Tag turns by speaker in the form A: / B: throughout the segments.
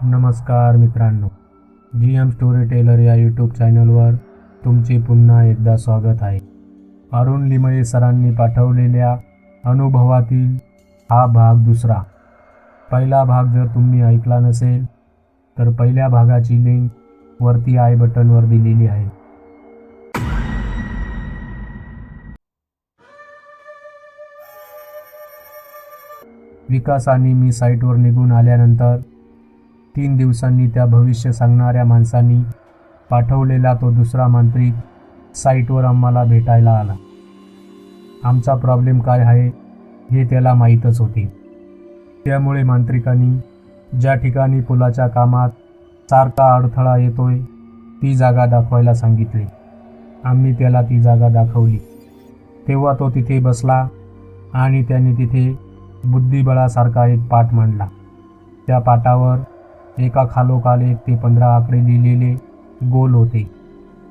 A: नमस्कार मित्रांनो, GM story teller या यूट्यूब चॅनलवर तुमचे पुन्हा एकदा स्वागत आहे. अरुण लिमये सरांनी पाठवलेल्या अनुभवातील हा भाग दुसरा. पहिला भाग जर तुम्ही ऐकला नसेल तर पहिल्या भागाची लिंक वरती आय बटनवर दिलेली आहे. विकास आणि मी साईटवर निघून आल्यानंतर 3 दिवसांनी त्या भविष्य सांगणाऱ्या माणसांनी पाठवलेला तो दुसरा मांत्रिक साईटवर आम्हाला भेटायला आला. आमचा प्रॉब्लेम काय आहे हे त्याला माहीतच होते. त्यामुळे मांत्रिकांनी ज्या ठिकाणी पुलाच्या कामात सारखा अडथळा येतोय ती जागा दाखवायला सांगितले. आम्ही त्याला ती जागा दाखवली. तेव्हा तो तिथे बसला आणि त्याने तिथे बुद्धिबळासारखा एक पाट मांडला. त्या पाटावर एका खालोखाल 1 ते 15 आकडे लिहिलेले गोल होते.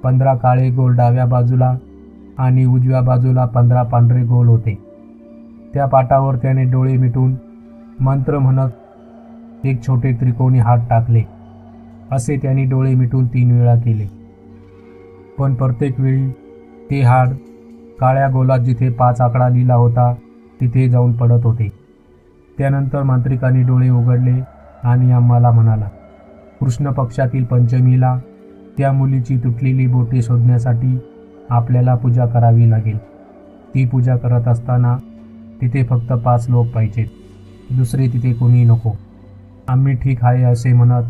A: 15 काळे गोल डाव्या बाजूला आणि उजव्या बाजूला 15 पांढरे गोल होते. त्या पाटावर त्याने डोळे मिटून मंत्र म्हणत एक छोटे त्रिकोणी हात टाकले. असे त्याने डोळे मिटून 3 वेळा केले. पण प्रत्येक वेळी ते हाड काळ्या गोलात जिथे 5 आकडा लिहिला होता तिथे जाऊन पडत होते. त्यानंतर मांत्रिकांनी डोळे उघडले आणि आम्हाला म्हणाला, कृष्ण पक्षातील पंचमीला त्या मुलीची तुटलेली बोटे शोधण्यासाठी आपल्याला पूजा करावी लागेल. ती पूजा करत असताना तिथे फक्त 5 लोक पाहिजेत, दुसरे तिथे कोणी नको. आम्ही ठीक आहे असे म्हणत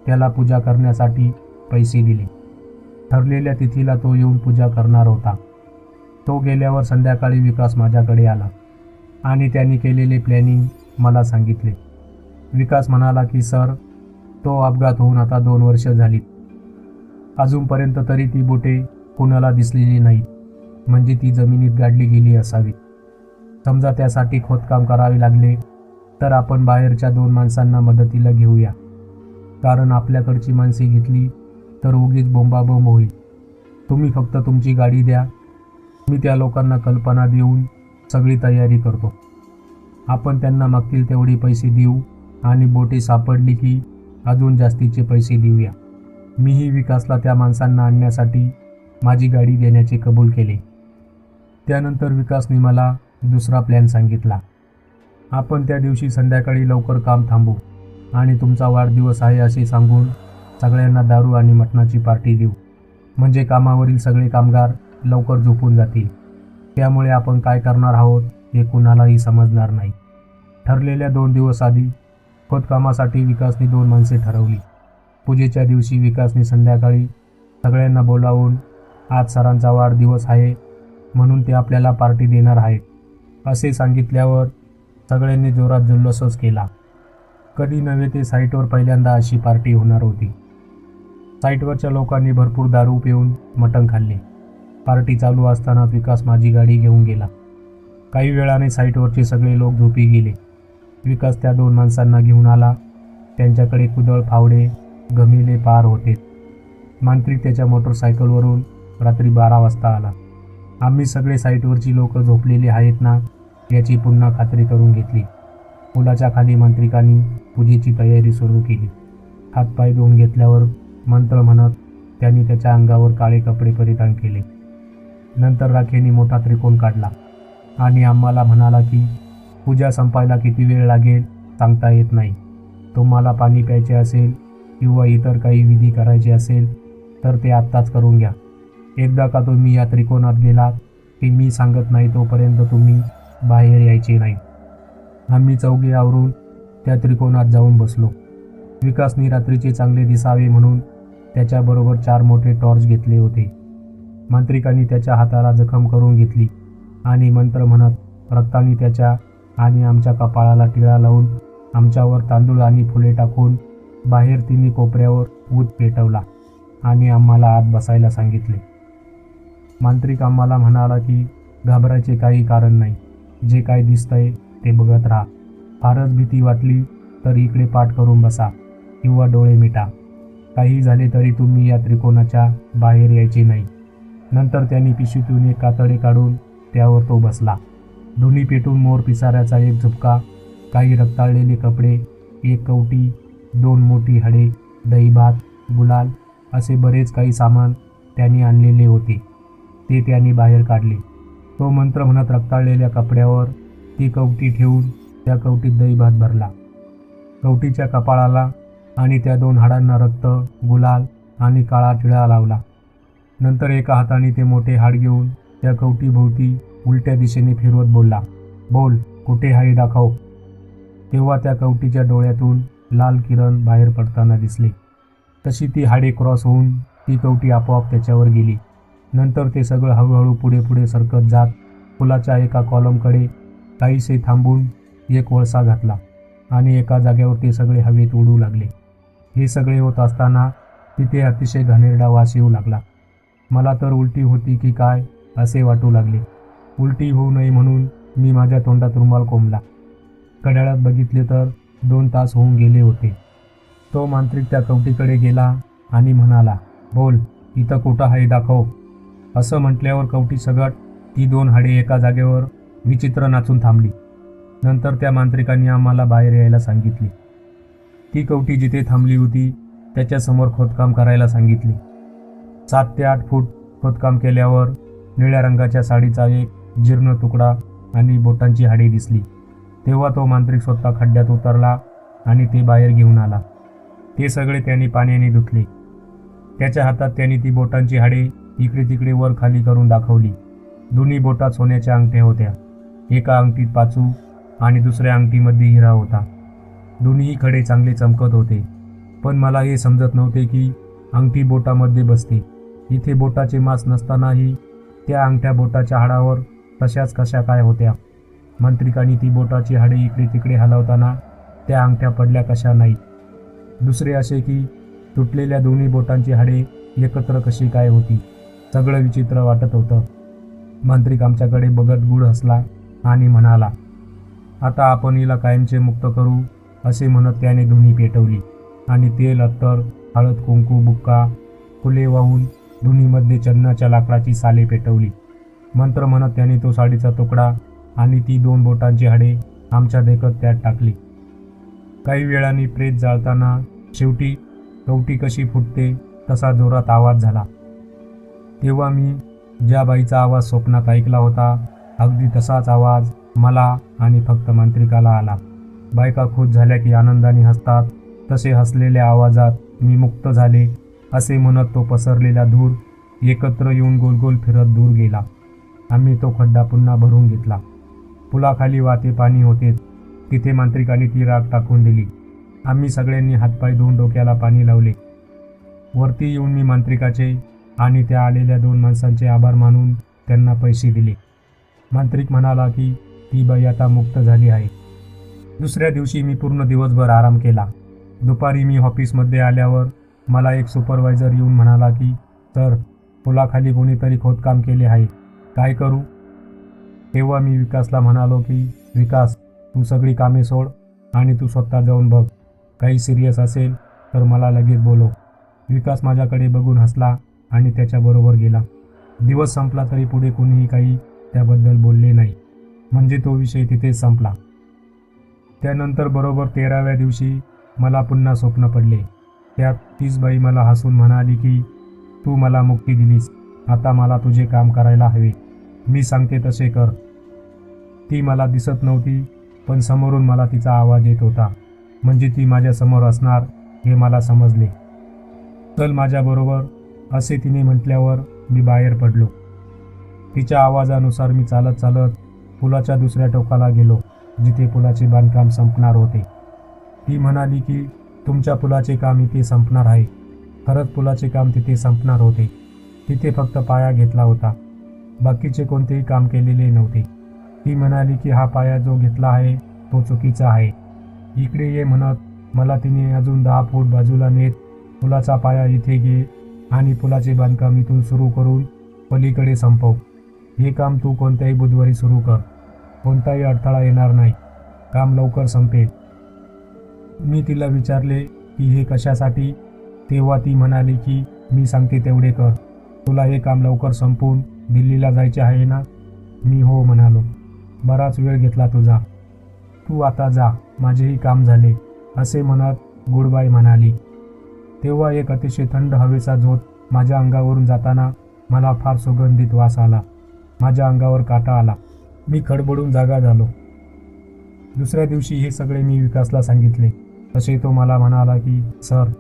A: त्याला पूजा करण्यासाठी पैसे दिले. ठरलेल्या तिथीला तो येऊन पूजा करणार होता. तो गेल्यावर संध्याकाळी विकास माझ्याकडे आला आणि त्यांनी केलेले प्लॅनिंग मला सांगितले. विकास म्हणाला की सर, तो अपघात होऊन आता 2 वर्ष झालीत. अजूनपर्यंत तरी ती बोटे कुणाला दिसलेली नाहीत. म्हणजे ती जमिनीत गाडली गेली असावी. समजा त्यासाठी खोदकाम करावे लागले तर आपण बाहेरच्या 2 माणसांना मदतीला घेऊया, कारण आपल्याकडची माणसे घेतली तर उगीच बोंबाबोंब होईल. तुम्ही फक्त तुमची गाडी द्या, मी त्या लोकांना कल्पना देऊन सगळी तयारी करतो. आपण त्यांना मागतील तेवढे पैसे देऊ आणि बोटी सापडली की अजून जास्तीचे पैसे देऊया. मीही विकासला त्या माणसांना आणण्यासाठी माझी गाडी देण्याचे कबूल केले. त्यानंतर विकासने मला दुसरा प्लॅन सांगितला. आपण त्या दिवशी संध्याकाळी लवकर काम थांबू आणि तुमचा वाढदिवस आहे असे सांगून सगळ्यांना दारू आणि मटणाची पार्टी देऊ. म्हणजे कामावरील सगळे कामगार लवकर झोपून जातील. त्यामुळे आपण काय करणार आहोत हे कुणालाही समजणार नाही. ठरलेल्या 2 दिवस आधी खोदकामासाठी विकासने 2 माणसे ठरवली. पूजेच्या दिवशी विकासने संध्याकाळी सगळ्यांना बोलावून आज सरांचा वाढदिवस आहे म्हणून ते आपल्याला पार्टी देणार आहेत असे सांगितल्यावर सगळ्यांनी जोरात जल्लोषच केला. कधी नव्हे ते साईटवर पहिल्यांदा अशी पार्टी होणार होती. साईटवरच्या लोकांनी भरपूर दारू पिऊन मटण खाल्ले. पार्टी चालू असताना विकास माझी गाडी घेऊन गेला. काही वेळाने साईटवरचे सगळे लोक झोपी गेले. विकास त्या 2 माणसांना घेऊन आला. त्यांच्याकडे कुदळ, फावडे, घमेले पार होते. मांत्रिक त्याच्या मोटरसायकलवरून रात्री 12 वाजता आला. आम्ही सगळे साईटवरची लोक झोपलेली आहेत ना याची पुन्हा खात्री करून घेतली. पुलाच्या खाली मांत्रिकांनी पूजेची तयारी सुरू केली. हातपाय धुवून घेतल्यावर मंत्र म्हणत त्यांनी त्याच्या अंगावर काळे कपडे परिधान केले. नंतर राखेने मोठा त्रिकोण काढला आणि आम्हाला म्हणाला की पूजा संपायला किती वेळ लागेल सांगता येत नाही. तुम्हाला पाणी प्यायचे असेल किंवा इतर काही विधी करायचे असेल तर ते आत्ताच करून घ्या. एकदा का तुम्ही या त्रिकोणात गेलात की मी सांगत नाही तोपर्यंत तुम्ही बाहेर यायचे नाही. आम्ही चौघे आवरून त्या त्रिकोणात जाऊन बसलो. विकासने रात्रीचे चांगले दिसावे म्हणून त्याच्याबरोबर 4 मोठे टॉर्च घेतले होते. मांत्रिकांनी त्याच्या हाताला जखम करून घेतली आणि मंत्र म्हणत रक्ताने त्याच्या आणि आमच्या कपाळाला टिळा लावून आमच्यावर तांदूळ आणि फुले टाकून बाहेर तिन्ही कोपऱ्यावर ऊत पेटवला आणि आम्हाला आत बसायला सांगितले. मांत्रिक आम्हाला म्हणाला की घाबरायचे काही कारण नाही. जे काय दिसतंय ते बघत राहा. फारच भीती वाटली तर इकडे पाठ करून बसा किंवा डोळे मिटा. काही झाले तरी तुम्ही या त्रिकोणाच्या बाहेर यायचे नाही. नंतर त्यांनी पिशवीतून एक कातडे काढून त्यावर तो बसला. धुनी पेटून मोर पिसाऱ्याचा एक झुपका, काही रक्ताळलेले कपडे, एक कवटी, 2 मोठी हाडे, दहीभात, गुलाल असे बरेच काही सामान त्यांनी आणलेले होते. ते त्यांनी बाहेर काढले. तो मंत्र म्हणत रक्ताळलेल्या कपड्यावर ती कवटी ठेवून त्या कवटीत दहीभात भरला. कवटीच्या कपाळाला आणि त्या 2 हाडांना रक्त, गुलाल आणि काळा टिळा लावला. नंतर एका हाताने ते मोठे हाड घेऊन त्या कवटीभोवती उलट्या दिशेने फिरवत बोलला, बोल, कुठे आहे दाखव. तेव्हा त्या कवटीच्या डोळ्यातून लाल किरण बाहेर पडताना दिसले. तशी ती हाडे क्रॉस होऊन ती कवटी आपोआप त्याच्यावर गेली. नंतर ते सगळं हळूहळू पुढे पुढे सरकत जात पुलाच्या एका कॉलमकडे काहीसे थांबून एक वळसा घातला आणि एका जागेवर ते सगळे हवेत उडू लागले. हे सगळे होत असताना तिथे अतिशय घाणेरडा वास येऊ लागला. मला तर उलटी होती की काय असे वाटू लागले. उलटी होऊ नये म्हणून मी माझ्या तोंडात रुमाल कोंबला. घड्याळात बघितले तर 2 तास होऊन गेले होते. तो मांत्रिक त्या कवटीकडे गेला आणि म्हणाला, बोल, इथं कुठं आहे दाखव. असं म्हटल्यावर कवटी सगट ती 2 हाडे एका जागेवर विचित्र नाचून थांबली. नंतर त्या मांत्रिकांनी आम्हाला बाहेर यायला सांगितले. ती कवटी जिथे थांबली होती त्याच्यासमोर खोदकाम करायला सांगितले. 7 ते 8 फूट खोदकाम केल्यावर निळ्या रंगाच्या साडीचा एक जीर्ण तुकडा आणि बोटांची हाडे दिसली. तेव्हा तो मांत्रिक स्वतः खड्ड्यात उतरला आणि ते बाहेर घेऊन आला. ते सगळे त्यांनी पाण्याने धुतले. त्याच्या हातात त्यांनी ती बोटांची हाडे इकडे तिकडे वर खाली करून दाखवली. दोन्ही बोटात सोन्याच्या अंगठ्या होत्या. एका अंगठीत पाचू आणि दुसऱ्या अंगठीमध्ये हिरा होता. दोन्ही खडे चांगले चमकत होते. पण मला हे समजत नव्हते की अंगठी बोटामध्ये बसते. इथे बोटाचे मांस नसतानाही त्या अंगठ्या बोटाच्या हाडावर तशाच कशा काय होत्या. मंत्रिकांनी ती बोटाची हाडे इकडे तिकडे हलवताना त्या अंगठ्या पडल्या कशा नाहीत. दुसरे असे की तुटलेल्या दोन्ही बोटांची हाडे एकत्र कशी काय होती. सगळं विचित्र वाटत होतं. मांत्रिक आमच्याकडे बघत गूढ हसला आणि म्हणाला, आता आपण हिला कायमचे मुक्त करू असे म्हणत त्याने धुनी पेटवली आणि तेल, अत्तर, हळद, कुंकू, बुक्का, फुले वाहून धुनीमध्ये चंदनाच्या लाकडाची साले पेटवली. मंत्र म्हणत त्याने तो साडीचा तुकडा आणि ती 2 बोटांची हाडे आमच्या देखत त्यात टाकली. काही वेळाने प्रेत जाळताना शेवटी कवटी कशी फुटते तसा जोरात आवाज झाला. तेव्हा मी ज्या बाईचा आवाज स्वप्नात ऐकला होता अगदी तसाच आवाज मला आणि फक्त मांत्रिकाला आला. बायका खुश झाल्या की आनंदाने हसतात तसे हसलेल्या आवाजात मी मुक्त झाले असे म्हणत तो पसरलेला धूर एकत्र येऊन गोल गोल फिरत दूर गेला. आम्ही तो खड्डा पुन्हा भरून घेतला. पुलाखाली वाहते पाणी होते. तिथे मांत्रिकाने ती राख टाकून दिली. आम्ही सगळ्यांनी हातपाय धुवून डोक्याला पाणी लावले. वरती येऊन मी मांत्रिकाचे आणि त्या आलेल्या 2 माणसांचे आभार मानून त्यांना पैसे दिले. मांत्रिक म्हणाला की ती बाई आता मुक्त झाली आहे. दुसऱ्या दिवशी मी पूर्ण दिवसभर आराम केला. दुपारी मी ऑफिसमध्ये आल्यावर मला एक सुपरवायझर येऊन म्हणाला की सर, पुलाखाली कोणीतरी खोदकाम केले आहे, काय करू. तेव्हा मी विकासला म्हणालो की विकास, तू सगळी कामे सोड आणि तू स्वतः जाऊन बघ. काही सिरियस असेल तर मला लगेच बोलव. विकास माझ्याकडे बघून हसला आणि त्याच्याबरोबर गेला. दिवस संपला तरी पुढे कोणीही काही त्याबद्दल बोलले नाही. म्हणजे तो विषय तिथेच संपला. त्यानंतर बरोबर 13व्या दिवशी मला पुन्हा स्वप्न पडले. त्यात तीच बाई मला हसून म्हणाली की तू मला मुक्ती दिलीस, आता मला तुझे काम करायला हवे. मी सांगते तसे कर. ती मला दिसत नव्हती पण समोरून मला तिचा आवाज येत होता. म्हणजे ती माझ्यासमोर असणार हे मला समजले. चल माझ्याबरोबर असे तिने म्हटल्यावर मी बाहेर पडलो. तिच्या आवाजानुसार मी चालत चालत पुलाच्या दुसऱ्या टोकाला गेलो जिथे पुलाचे बांधकाम संपणार होते. ती म्हणाली की तुमच्या पुलाचे काम इथे संपणार आहे. खरंच पुलाचे काम तिथे संपणार होते. तिथे फक्त पाया घेतला होता. बाकीचे कोणतेही काम केलेले नव्हते. ती म्हणाली की हा पाया जो घेतला आहे तो चुकीचा आहे. इकडे ये म्हणत मला तिने अजून 10 फूट बाजूला नेत पुलाचा पाया इथे घे आणि पुलाचे बांधकाम इथून सुरू करून पलीकडे संपव. हे काम तू कोणत्याही बुधवारी सुरू कर. कोणताही अडथळा येणार नाही. काम लवकर संपेल. मी तिला विचारले की हे कशासाठी. तेव्हा ती म्हणाली की मी सांगते तेवढे कर. तुला हे काम लवकर संपवून दिल्लीला जायचे आहे ना. मी हो म्हणालो. बराच वेळ घेतला तुझा. तू आता जा, माझेही काम झाले. असे म्हणत गुड बाय म्हणाली. तेव्हा एक अतिशय थंड हवेचा झोत माझ्या अंगावरून जाताना मला फार सुगंधित वास आला. माझ्या अंगावर काटा आला. मी खडबडून जागा झालो. दुसऱ्या दिवशी हे सगळे मी विकासला सांगितले. तसे तो मला म्हणाला की सर,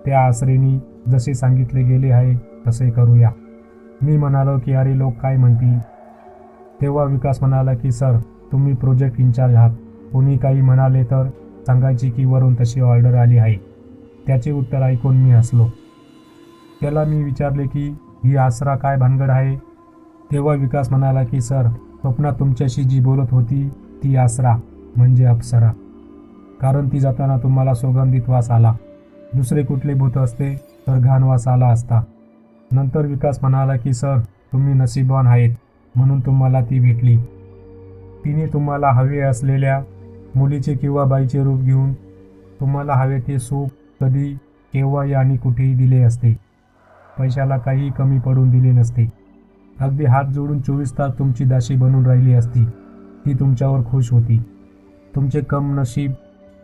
A: त्या आसरेनी जसे सांगितले गेले आहे तसे करूया. मी म्हणालो की अरे लोक काय म्हणतील. तेव्हा विकास म्हणाला की सर, तुम्ही प्रोजेक्ट इन्चार्ज आहात. कोणी काही म्हणाले तर सांगायचे की वरून तशी ऑर्डर आली आहे. त्याचे उत्तर ऐकून मी हसलो. त्याला मी विचारले की ही आसरा काय भानगड आहे. तेव्हा विकास म्हणाला की सर, स्वप्नात तुमच्याशी जी बोलत होती ती आसरा म्हणजे अप्सरा. कारण ती जाताना तुम्हाला सुगंधित वास आला. दुसरे कुठले भूत असते तर घाण वास आला असता. नंतर विकास म्हणाला की सर, तुम्ही नशीबवान आहेत म्हणून तुम्हाला ती भेटली. तिने तुम्हाला हवे असलेल्या मुलीचे किंवा बाईचे रूप घेऊन तुम्हाला हवे ते सुख कधी, केव्हाही आणि कुठेही दिले असते. पैशाला काही कमी पडून दिले नसते. अगदी हात जोडून 24 तास तुमची दासी बनून राहिली असती. ती तुमच्यावर खुश होती. तुमचे कम नशीब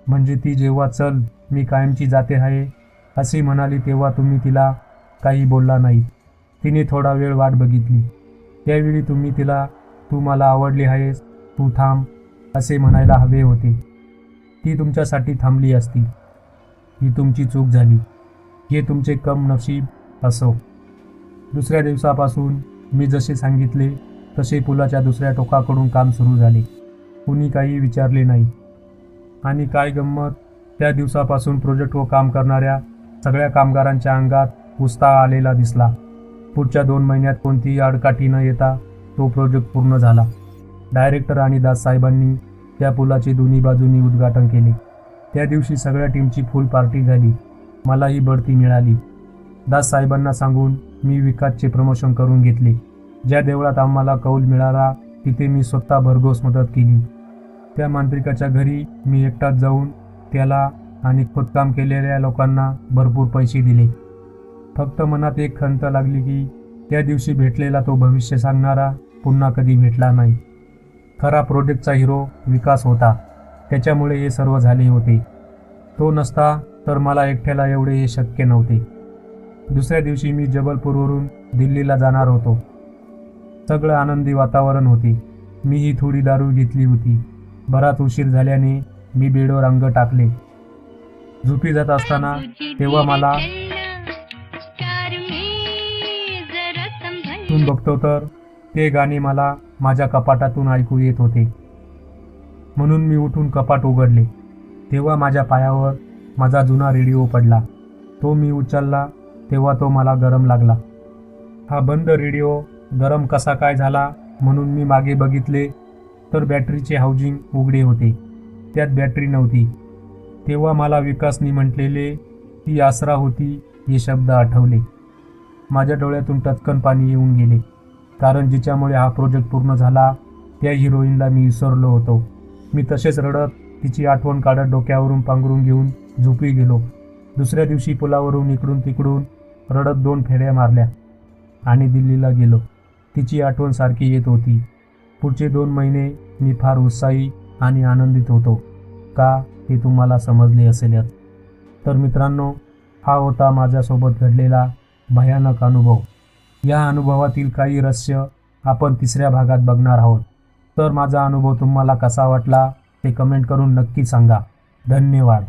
A: म्हणजे ती जेव्हा चल मी कायमची जाते आहे अशी म्हणाली तेव्हा तुम्ही तिला काही बोलला नाही. तिने थोडा वेळ वाट बघितली. त्यावेळी तुम्ही तिला तू मला आवडली आहेस, तू थांब असे म्हणायला हवे होते. ती तुमच्यासाठी थांबली असती. ही तुमची चूक झाली. हे तुमचे कम नशीब असो. दुसऱ्या दिवसापासून मी जसे सांगितले तसे पुलाच्या दुसऱ्या टोकाकडून काम सुरू झाले. कुणी काही विचारले नाही. आणि काय गंमत, त्या दिवसापासून प्रोजेक्टवर काम करणाऱ्या सगळ्या कामगारांच्या अंगात उत्साह आलेला दिसला. पुढच्या 2 महिन्यात कोणतीही आडकाठी न येता तो प्रोजेक्ट पूर्ण झाला. डायरेक्टर आणि दाससाहेबांनी त्या पुलाचे दोन्ही बाजूंनी उद्घाटन केले. त्या दिवशी सगळ्या टीमची फुल पार्टी झाली. मलाही बढती मिळाली. दाससाहेबांना सांगून मी विकासचे प्रमोशन करून घेतले. ज्या देवळात आम्हाला कौल मिळाला तिथे मी स्वतः भरघोस मदत केली. त्या मांत्रिकाच्या घरी मी एकटाच जाऊन त्याला आणि खोदकाम केलेल्या लोकांना भरपूर पैसे दिले. फक्त मनात एक खंत लागली की त्या दिवशी भेटलेला तो भविष्य सांगणारा पुन्हा कधी भेटला नाही. खरा प्रोजेक्टचा हिरो विकास होता. त्याच्यामुळे हे सर्व झाले होते. तो नसता तर मला एकट्याला एवढे हे शक्य नव्हते. दुसऱ्या दिवशी मी जबलपूरवरून दिल्लीला जाणार होतो. सगळं आनंदी वातावरण होते. मीही थोडी दारू घेतली होती. बराच उशीर झाल्याने मी बेडवर अंग टाकले. झोपी जात असताना तेव्हा मला बघतो तर ते गाणे मला माझ्या कपाटातून ऐकू येत होते. म्हणून मी उठून कपाट उघडले. तेव्हा माझ्या पायावर माझा जुना रेडिओ पडला. तो मी उचलला तेव्हा तो मला गरम लागला. हा बंद रेडिओ गरम कसा काय झाला म्हणून मी मागे बघितले तर बॅटरीचे हाऊजिंग उघडे होते. त्यात बॅटरी नव्हती. तेव्हा मला विकासनी म्हटलेले ती आसरा होती हे शब्द आठवले. माझ्या डोळ्यातून टचकन पाणी येऊन गेले. कारण जिच्यामुळे हा प्रोजेक्ट पूर्ण झाला त्या हिरोईनला मी विसरलो होतो. मी तसेच रडत तिची आठवण काढत डोक्यावरून पांघरून घेऊन झोपी गेलो. दुसऱ्या दिवशी पुलावरून इकडून तिकडून रडत 2 फेऱ्या मारल्या आणि दिल्लीला गेलो. तिची आठवण सारखी येत होती. पुढचे 2 महिने मी फार उत्साही आणि आनंदित होतो. का हे तुम्हाला समजले असेलच. तर मित्रांनो, हा होता माझ्यासोबत घडलेला भयानक अनुभव. या अनुभवातील काही रहस्य आपण 3ऱ्या भागात बघणार आहोत. तर माझा अनुभव तुम्हाला कसा वाटला ते कमेंट करून नक्की सांगा. धन्यवाद.